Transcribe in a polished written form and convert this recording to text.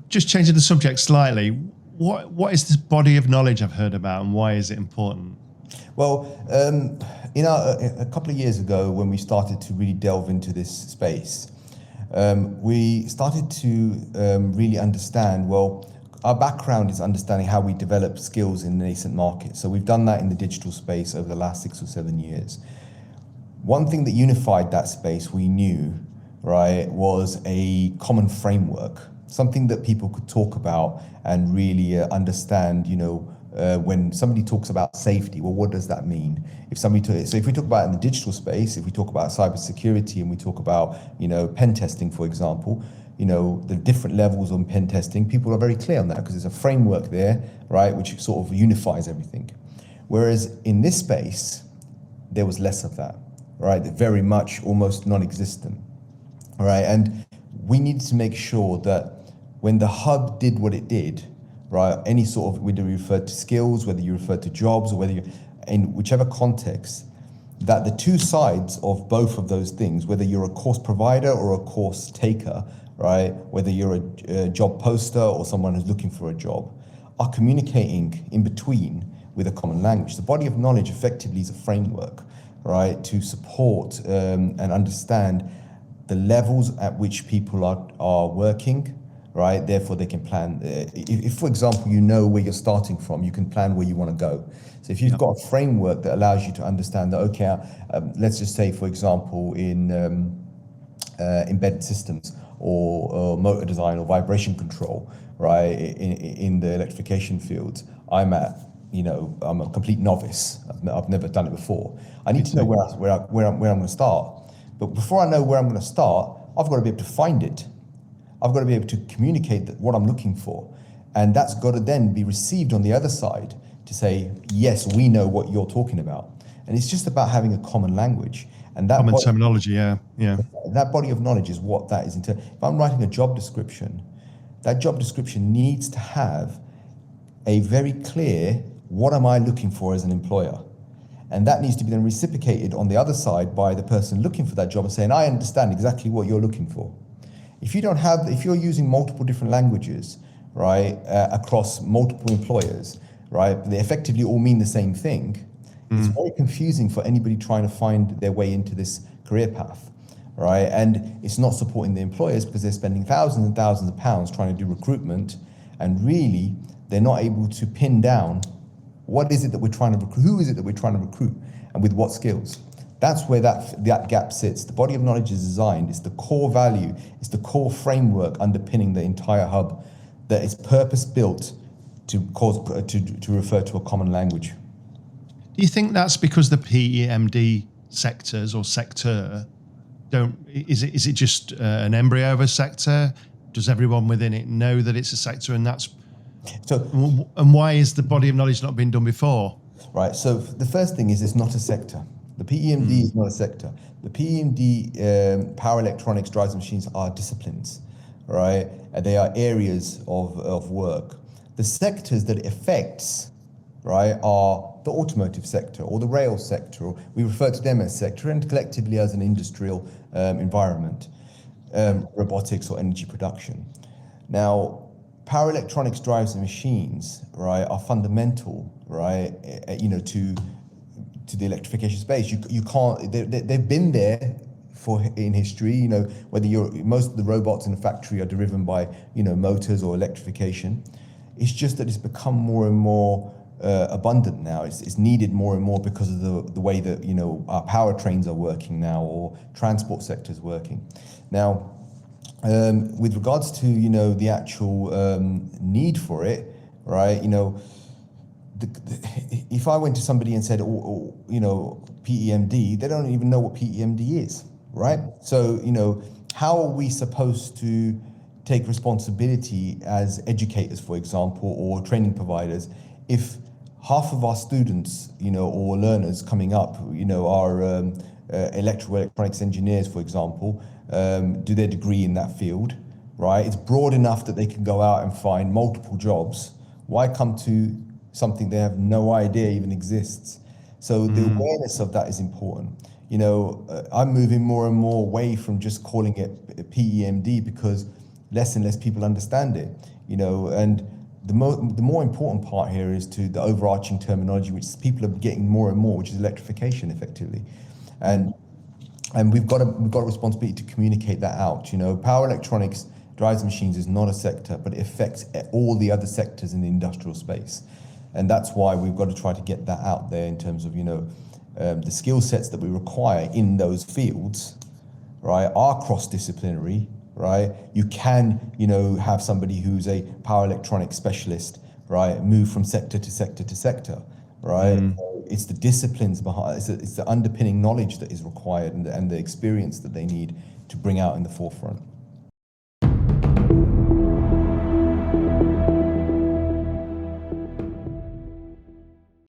just changing the subject slightly, what is this body of knowledge I've heard about, and why is it important? Well, a couple of years ago, when we started to really delve into this space, we started to really understand, well, our background is understanding how we develop skills in the nascent market. So we've done that in the digital space over the last 6 or 7 years. One thing that unified that space, we knew, right, was a common framework, something that people could talk about and really understand, when somebody talks about safety, well, what does that mean? So if we talk about in the digital space, if we talk about cybersecurity and we talk about, pen testing, for example, the different levels on pen testing, people are very clear on that because there's a framework there, right, which sort of unifies everything. Whereas in this space, there was less of that, right? Very much almost non-existent, right? And we needed to make sure that when the hub did what it did, right, any sort of, whether you refer to skills, whether you refer to jobs, or whether you, in whichever context, that the two sides of both of those things, whether you're a course provider or a course taker, right, whether you're a job poster or someone who's looking for a job, are communicating in between with a common language. The body of knowledge effectively is a framework, right, to support and understand the levels at which people are working, right? Therefore, they can plan. If, for example, you know where you're starting from, you can plan where you want to go. So if you've got a framework that allows you to understand that, okay, let's just say, for example, in embedded systems or motor design or vibration control, right? In the electrification field, I'm a complete novice. I've never done it before. I need to know where I'm going to start. But before I know where I'm going to start, I've got to be able to find it. I've got to be able to communicate what I'm looking for. And that's got to then be received on the other side to say, yes, we know what you're talking about. And it's just about having a common language. And that common terminology, yeah. That body of knowledge is what that is. If I'm writing a job description, that job description needs to have a very clear, what am I looking for as an employer? And that needs to be then reciprocated on the other side by the person looking for that job and saying, I understand exactly what you're looking for. If you're using multiple different languages, right, across multiple employers, right, they effectively all mean the same thing, it's very confusing for anybody trying to find their way into this career path, right? And it's not supporting the employers because they're spending thousands and thousands of pounds trying to do recruitment, and really they're not able to pin down what is it that we're trying to recruit, who is it that we're trying to recruit, and with what skills. That's where that gap sits. The body of knowledge is designed. It's the core value. It's the core framework underpinning the entire hub that is purpose-built to refer to a common language. Do you think that's because the PEMD sectors or sector is it just an embryo of a sector? Does everyone within it know that it's a sector, and why is the body of knowledge not been done before? Right. So the first thing is it's not a sector. The PEMD is not a sector. The PEMD, power electronics, drives and machines are disciplines, right? And they are areas of work. The sectors that it affects, right, are the automotive sector or the rail sector. We refer to them as sector and collectively as an industrial environment, robotics or energy production. Now, power electronics, drives and machines, right, are fundamental, right, to the electrification space. You can't. They've been there in history. Whether most of the robots in the factory are driven by motors or electrification. It's just that it's become more and more abundant now. It's needed more and more because of the way that our powertrains are working now, or transport sector is working now. With regards to the actual need for it, right? If I went to somebody and said, PEMD, they don't even know what PEMD is, right? So, how are we supposed to take responsibility as educators, for example, or training providers, if half of our students, or learners coming up, are electronics engineers, for example, do their degree in that field, right? It's broad enough that they can go out and find multiple jobs. Why come to something they have no idea even exists? So the awareness of that is important. I'm moving more and more away from just calling it PEMD because less and less people understand it. and the more important part here is to the overarching terminology, which people are getting more and more, which is electrification, effectively, and we've got a responsibility to communicate that out. Power electronics drives machines is not a sector, but it affects all the other sectors in the industrial space, and that's why we've got to try to get that out there in terms of the skill sets that we require in those fields, right, are cross-disciplinary, right? You can, have somebody who's a power electronics specialist, right, move from sector to sector to sector, right? So it's the disciplines behind, it's the underpinning knowledge that is required and the experience that they need to bring out in the forefront.